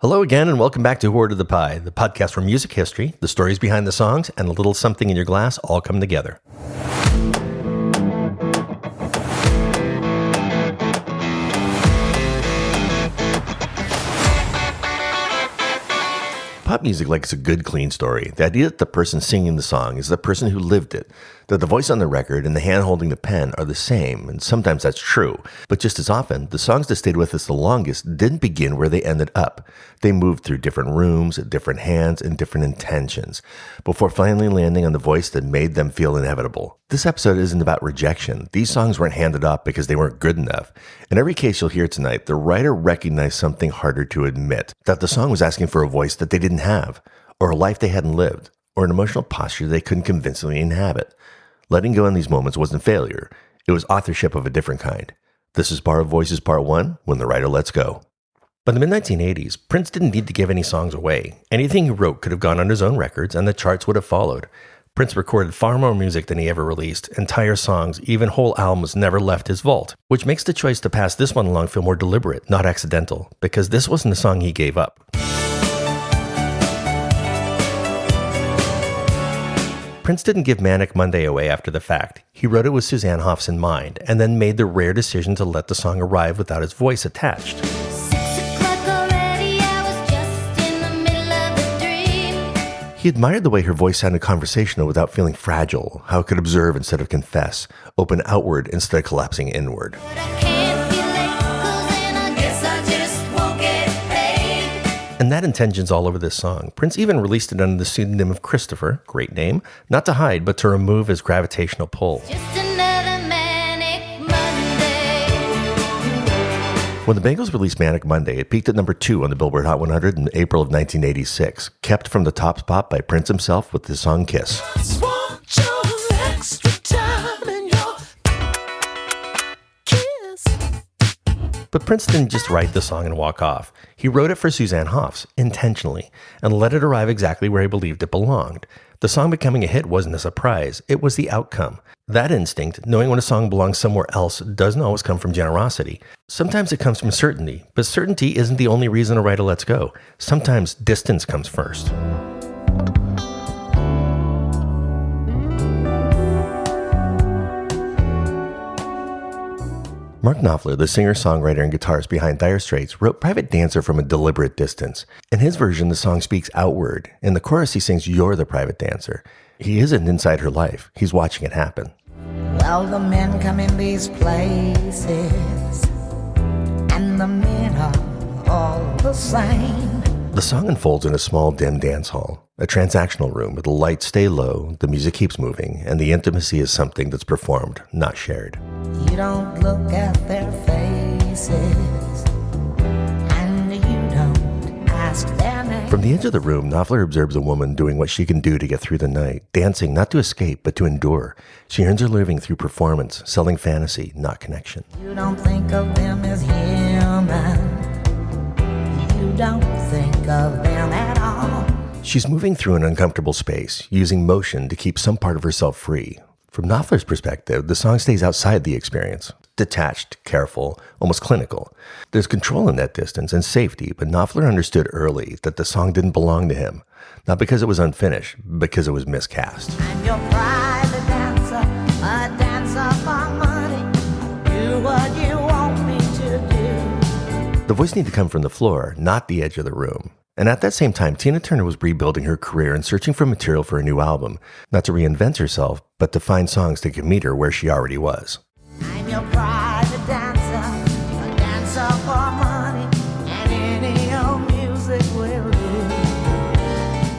Hello again, and welcome back to Word of the Pie, the podcast where music history, the stories behind the songs, and a little something in your glass all come together. Pop music likes a good, clean story. The idea that the person singing the song is the person who lived it, that the voice on the record and the hand holding the pen are the same, and sometimes that's true. But just as often, the songs that stayed with us the longest didn't begin where they ended up. They moved through different rooms, different hands, and different intentions, before finally landing on the voice that made them feel inevitable. This episode isn't about rejection. These songs weren't handed up because they weren't good enough. In every case you'll hear tonight, the writer recognized something harder to admit, that the song was asking for a voice that they didn't have, or a life they hadn't lived, or an emotional posture they couldn't convincingly inhabit. Letting go in these moments wasn't failure. It was authorship of a different kind. This is Borrowed Voices Part 1, When the Writer Lets Go. By the mid-1980s, Prince didn't need to give any songs away. Anything he wrote could have gone on his own records, and the charts would have followed. Prince recorded far more music than he ever released. Entire songs, even whole albums, never left his vault, which makes the choice to pass this one along feel more deliberate, not accidental, because this wasn't a song he gave up. Prince didn't give Manic Monday away after the fact. He wrote it with Suzanne Hoffs in mind, and then made the rare decision to let the song arrive without his voice attached. He admired the way her voice sounded conversational without feeling fragile, how it could observe instead of confess, open outward instead of collapsing inward. And that intention's all over this song. Prince even released it under the pseudonym of Christopher, great name, not to hide, but to remove his gravitational pull. Just another Manic Monday. When the Bangles released Manic Monday, it peaked at number 2 on the Billboard Hot 100 in April of 1986, kept from the top spot by Prince himself with his song Kiss. But Prince didn't just write the song and walk off. He wrote it for Suzanne Hoffs, intentionally, and let it arrive exactly where he believed it belonged. The song becoming a hit wasn't a surprise, it was the outcome. That instinct, knowing when a song belongs somewhere else, doesn't always come from generosity. Sometimes it comes from certainty, but certainty isn't the only reason a writer lets go. Sometimes distance comes first. Mark Knopfler, the singer, songwriter, and guitarist behind Dire Straits, wrote Private Dancer from a deliberate distance. In his version, the song speaks outward. In the chorus, he sings, "You're the private dancer." He isn't inside her life. He's watching it happen. Well, the men come in these places, and the men are all the same. The song unfolds in a small, dim dance hall, a transactional room where the lights stay low, the music keeps moving, and the intimacy is something that's performed, not shared. You don't look at their faces, and you don't ask their name. From the edge of the room, Knopfler observes a woman doing what she can do to get through the night, dancing not to escape, but to endure. She earns her living through performance, selling fantasy, not connection. You don't think of them as human. You don't think of them at all. She's moving through an uncomfortable space, using motion to keep some part of herself free. From Knopfler's perspective, the song stays outside the experience, detached, careful, almost clinical. There's control in that distance and safety, but Knopfler understood early that the song didn't belong to him, not because it was unfinished, because it was miscast. I'm your private dancer, a dancer for money. Do what you want me to do. The voice needed to come from the floor, not the edge of the room. And at that same time, Tina Turner was rebuilding her career and searching for material for a new album, not to reinvent herself, but to find songs that could meet her where she already was. I'm your private dancer, a dancer for money, and any old music will do.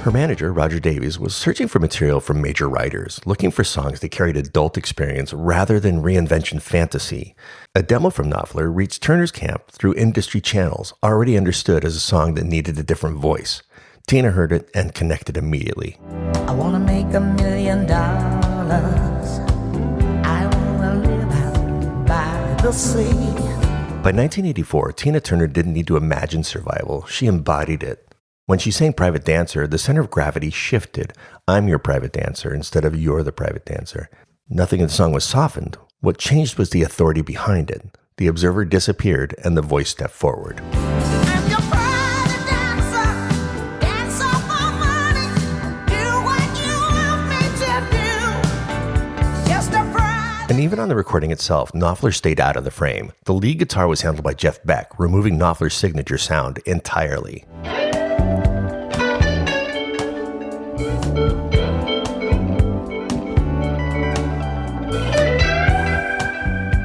Her manager, Roger Davies, was searching for material from major writers, looking for songs that carried adult experience rather than reinvention fantasy. A demo from Knopfler reached Turner's camp through industry channels, already understood as a song that needed a different voice. Tina heard it and connected immediately. I want to make $1 million. I want to live out by the sea. By 1984, Tina Turner didn't need to imagine survival. She embodied it. When she sang Private Dancer, the center of gravity shifted. I'm your private dancer instead of you're the private dancer. Nothing in the song was softened. What changed was the authority behind it. The observer disappeared and the voice stepped forward. I'm your private dancer. And even on the recording itself, Knopfler stayed out of the frame. The lead guitar was handled by Jeff Beck, removing Knopfler's signature sound entirely.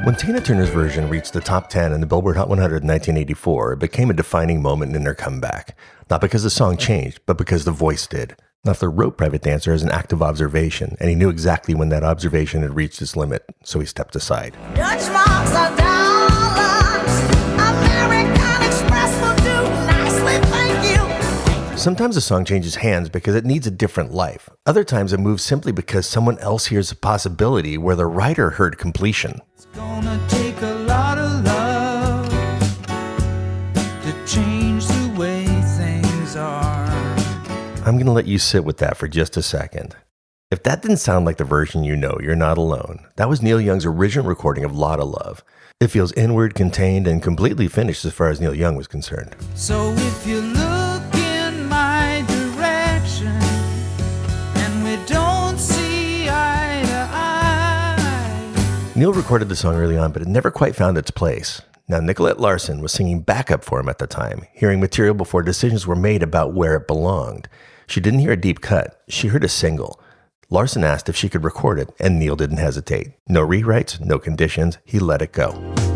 When Tina Turner's version reached the top 10 in the Billboard Hot 100 in 1984, it became a defining moment in her comeback. Not because the song changed, but because the voice did. Knopfler wrote Private Dancer as an act of observation, and he knew exactly when that observation had reached its limit, so he stepped aside. Dutch marks are dollars. American Express will do nicely, thank you. Sometimes a song changes hands because it needs a different life. Other times it moves simply because someone else hears a possibility where the writer heard completion. It's gonna take a lot of love to change the way things are. I'm going to let you sit with that for just a second. If that didn't sound like the version you know, you're not alone. That was Neil Young's original recording of Lotta Love. It feels inward, contained, and completely finished as far as Neil Young was concerned. So if you look in my direction and we don't see eye to eye. Neil recorded the song early on, but it never quite found its place. Now, Nicolette Larson was singing backup for him at the time, hearing material before decisions were made about where it belonged. She didn't hear a deep cut. She heard a single. Larson asked if she could record it, and Neil didn't hesitate. No rewrites, no conditions. He let it go.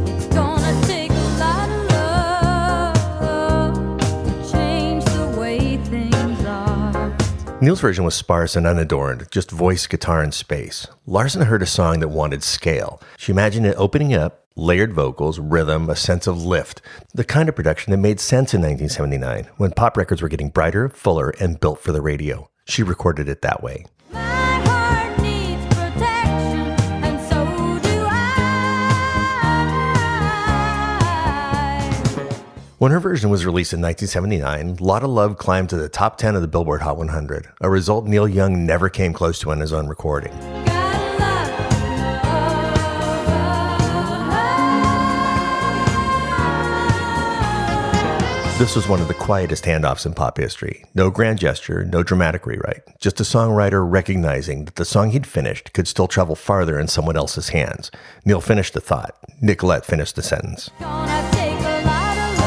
It's gonna take a lot of love to change the way things are. Neil's version was sparse and unadorned, just voice, guitar, and space. Larson heard a song that wanted scale. She imagined it opening up, layered vocals, rhythm, a sense of lift, the kind of production that made sense in 1979, when pop records were getting brighter, fuller, and built for the radio. She recorded it that way. My heart needs protection, and so do I. When her version was released in 1979, Lotta Love climbed to the top 10 of the Billboard Hot 100, a result Neil Young never came close to on his own recording. This was one of the quietest handoffs in pop history. No grand gesture, no dramatic rewrite. Just a songwriter recognizing that the song he'd finished could still travel farther in someone else's hands. Neil finished the thought. Nicolette finished the sentence. Gonna take a lot of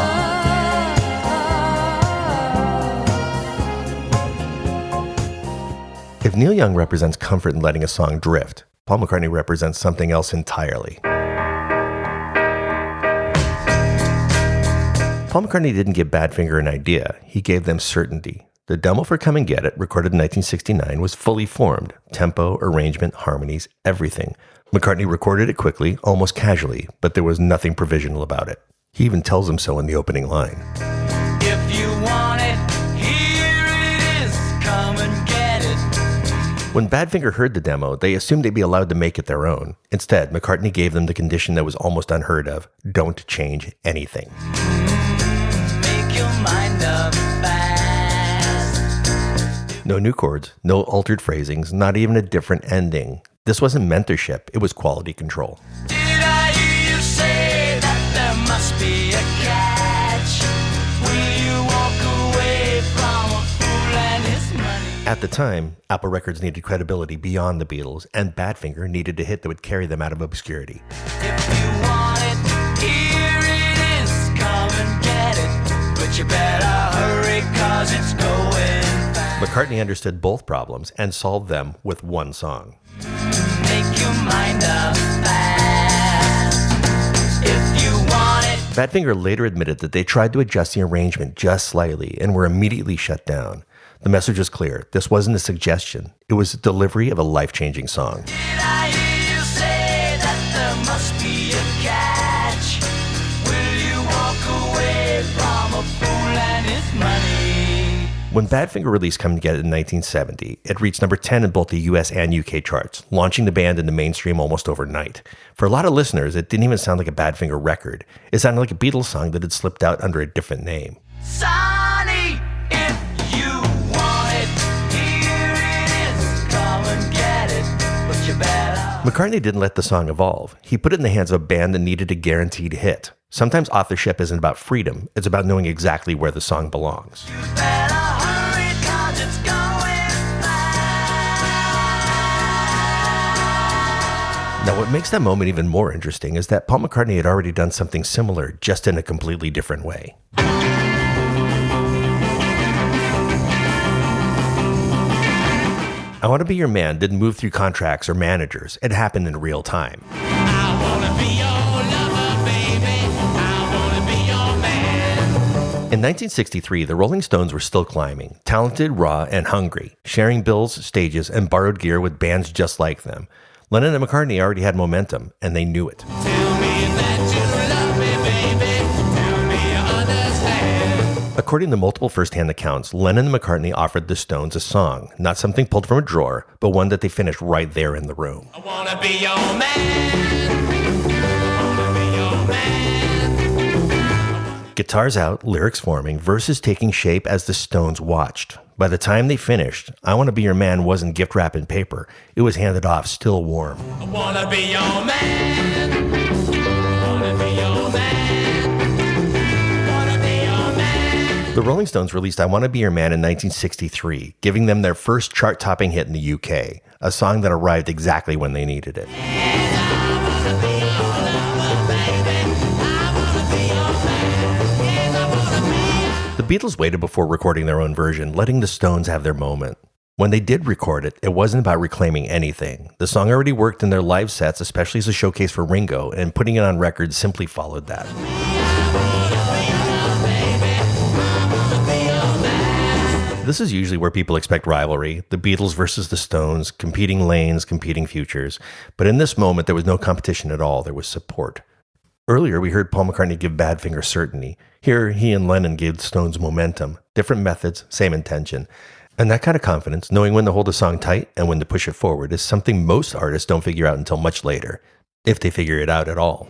love. If Neil Young represents comfort in letting a song drift, Paul McCartney represents something else entirely. Paul McCartney didn't give Badfinger an idea, he gave them certainty. The demo for Come and Get It, recorded in 1969, was fully formed. Tempo, arrangement, harmonies, everything. McCartney recorded it quickly, almost casually, but there was nothing provisional about it. He even tells them so in the opening line. If you want it, here it is, come and get it. When Badfinger heard the demo, they assumed they'd be allowed to make it their own. Instead, McCartney gave them the condition that was almost unheard of: don't change anything. Your mind up fast. No new chords, no altered phrasings, not even a different ending. This wasn't mentorship, it was quality control. Did I hear you say that there must be a catch? Will you walk away from a fool and his money? At the time, Apple Records needed credibility beyond the Beatles, and Badfinger needed a hit that would carry them out of obscurity. If you want it, here it is, come and get it. But you better hurry, 'cause it's going fast. McCartney understood both problems and solved them with one song. Make your mind up fast. If you want it. Badfinger later admitted that they tried to adjust the arrangement just slightly and were immediately shut down. The message was clear. This wasn't a suggestion. It was the delivery of a life-changing song. Did I hear you say that there must be a catch? Will you walk away from a fool and his money? When Badfinger released Come and Get It in 1970, it reached number 10 in both the US and UK charts, launching the band into mainstream almost overnight. For a lot of listeners, it didn't even sound like a Badfinger record. It sounded like a Beatles song that had slipped out under a different name. Sonny, if you want it, here it is, come and get it, but you better. McCartney didn't let the song evolve. He put it in the hands of a band that needed a guaranteed hit. Sometimes authorship isn't about freedom, it's about knowing exactly where the song belongs. You better hurry, 'cause it's going fast. Now, what makes that moment even more interesting is that Paul McCartney had already done something similar, just in a completely different way. I Want to Be Your Man didn't move through contracts or managers. It happened in real time. I wanna be your lover, baby. I wanna be your man. In 1963, the Rolling Stones were still climbing, talented, raw, and hungry, sharing bills, stages, and borrowed gear with bands just like them. Lennon and McCartney already had momentum, and they knew it. Tell me that you love me, baby. Tell me you understand. According to multiple first-hand accounts, Lennon and McCartney offered the Stones a song, not something pulled from a drawer, but one that they finished right there in the room. I wanna be your man. I wanna be your man. Guitars out, lyrics forming, verses taking shape as the Stones watched. By the time they finished, I Want to Be Your Man wasn't gift wrapped in paper. It was handed off still warm. I wanna be your man. I wanna be your man. Wanna be your man. The Rolling Stones released I Want to Be Your Man in 1963, giving them their first chart-topping hit in the UK, a song that arrived exactly when they needed it. The Beatles waited before recording their own version, letting the Stones have their moment. When they did record it, it wasn't about reclaiming anything. The song already worked in their live sets, especially as a showcase for Ringo, and putting it on record simply followed that. This is usually where people expect rivalry, the Beatles versus the Stones, competing lanes, competing futures. But in this moment, there was no competition at all, there was support. Earlier, we heard Paul McCartney give Badfinger certainty. Here, he and Lennon gave the Stones momentum. Different methods, same intention. And that kind of confidence, knowing when to hold a song tight and when to push it forward, is something most artists don't figure out until much later, if they figure it out at all.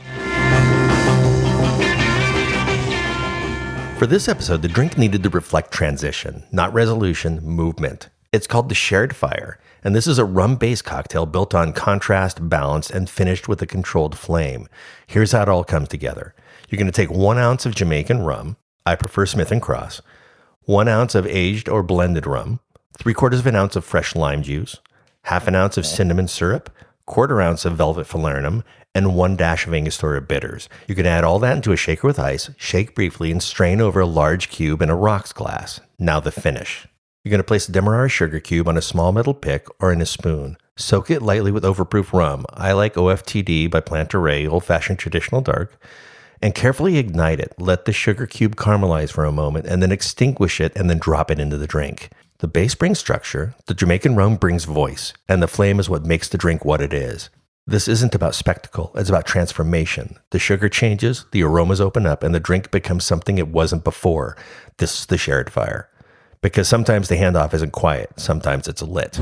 For this episode, the drink needed to reflect transition, not resolution, movement. It's called the Shared Fire, and this is a rum-based cocktail built on contrast, balance, and finished with a controlled flame. Here's how it all comes together. You're going to take 1 ounce of Jamaican rum, I prefer Smith & Cross, 1 ounce of aged or blended rum, 3/4 of an ounce of fresh lime juice, 1/2 an ounce of cinnamon syrup, 1/4 ounce of velvet falernum, and 1 dash of Angostura bitters. You can add all that into a shaker with ice, shake briefly, and strain over a large cube in a rocks glass. Now the finish. You're going to place a Demerara sugar cube on a small metal pick or in a spoon. Soak it lightly with overproof rum. I like OFTD by Plantaray, old-fashioned traditional dark. And carefully ignite it. Let the sugar cube caramelize for a moment and then extinguish it and then drop it into the drink. The base brings structure, the Jamaican rum brings voice, and the flame is what makes the drink what it is. This isn't about spectacle, it's about transformation. The sugar changes, the aromas open up, and the drink becomes something it wasn't before. This is the Shared Fire. Because sometimes the handoff isn't quiet, sometimes it's lit.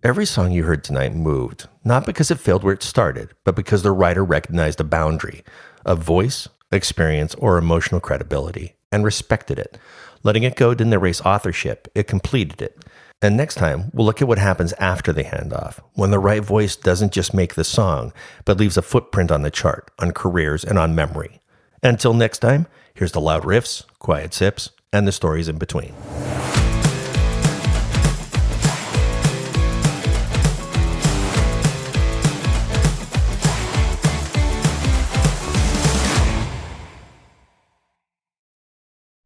Every song you heard tonight moved, not because it failed where it started, but because the writer recognized a boundary of voice, experience, or emotional credibility, and respected it. Letting it go didn't erase authorship, it completed it. And next time, we'll look at what happens after the handoff, when the right voice doesn't just make the song, but leaves a footprint on the chart, on careers, and on memory. Until next time, here's the loud riffs, quiet sips, and the stories in between.